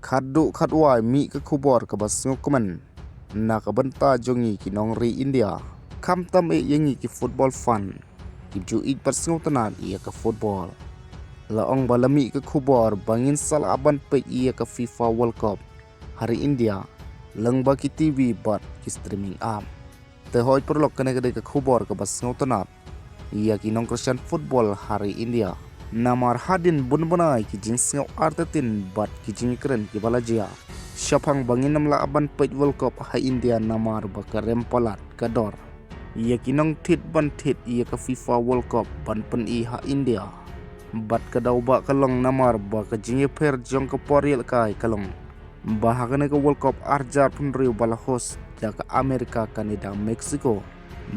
khadu khadwai mi ka khubor ka basngo kuman na ka banta jongi ki nongri India kham tam e yengi ki football fun ki ju it basngo tanan ia ka football la ong balami ka khubor bangin sal aban pe ia ka FIFA World Cup hari India lengba ki TV bat ki streaming app te hoi perlok kene ka khubor ka basngo tanan ia ki nong Christian football hari India namar hadin bunbunai ki jingsngau artetin bat ki jingkren ki balajia syapang bangin namla aban peit World Cup ha India namar baka rempalat kador ia kinong tit ban tit ia ka FIFA World Cup ban pen i ha India bat kadau ba kalong namar baka jinge per jong ka poriel kai kalong bahagane ka World Cup arjar pun riu bala host jaka Amerika Kanada Mexico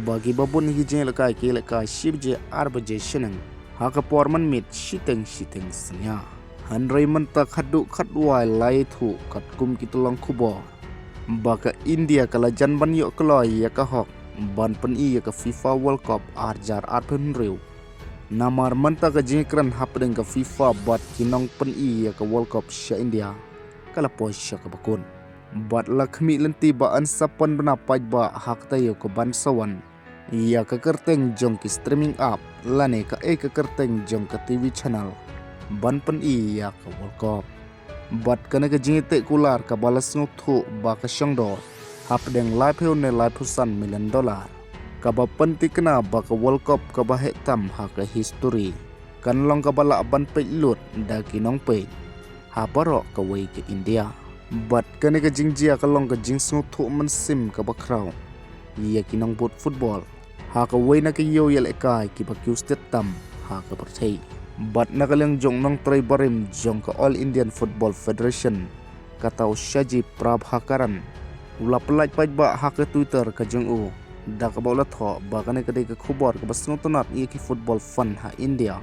bagi babun hi jinge kai ke kai shibje arbaje sheneng haka porman mit shiteng senya hanrei mentak hadu khadwai lai thu kat kum kitulong kubo baka India kala jan ban yo kloi ya ka hok ban pen i ya ka FIFA World Cup arjar arpen riu namar mentak ka jingkran hapdeng ka FIFA bat kinong pen i ya ka World Cup sya India kala posya ka bakun bat lakhmi lenti ba an sapan bana paj ba hak tayo ko ban sawan ia ka kerteng jong ki streaming app lane ka ka kerteng jong ka TV channel ban pen ia ka World Cup bat kana ka jingite kular ka balas nguthu ba ka syangdo hapdeng live ne live $1 million ka ba penti kena ba ka World Cup ka ba hetam ha ka history kan long ka bala ban pe lut da kinong pe ha baro ka wei ke India bat kana ka jingjia ka long ka jingsnu thu man sim ka ba kraw ia kinong bot football ha ka wei na ka yo yel ekai ki ba kyustet tam ha ka perthei bat na kalang jong nong trai barim jong ka All Indian Football Federation katau Shaji Prabhakaran ula pelaj paj ba ha ka Twitter ka jong u da ka bola tho ba ka ne ka de ka khubor ka basngo tonat i ki football fun ha India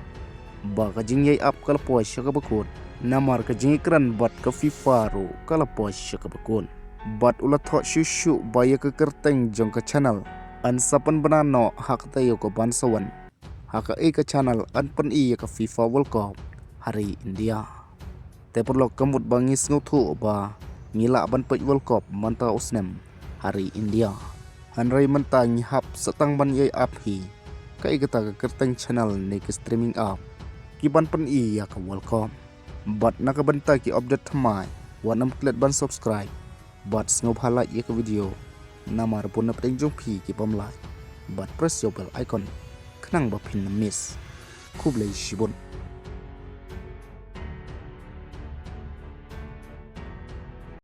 ba ka jing yai up kala po sya ka bakun namar ka jing kran bat ka FIFA ro kala po sya ka bakun bat ula tho shu ba ya ka kerteng jong ka channel an sapan banano hak tayo ko bansawan haka ka channel an pan i ka FIFA World Cup hari India te perlok kamut bangis nguthu ba ngila ban pej World Cup manta usnem hari India hanrai manta ngihap satang ban yai app hi ka ka kerteng channel ne ki streaming app ki ban pan i ka World Cup bat nakabanta ki update thamai wanam klet ban subscribe bat sngob halai ka video namar pun na pedeng jong pi ki pamlai but press your bell icon khnang ba pin na miss kublai shibun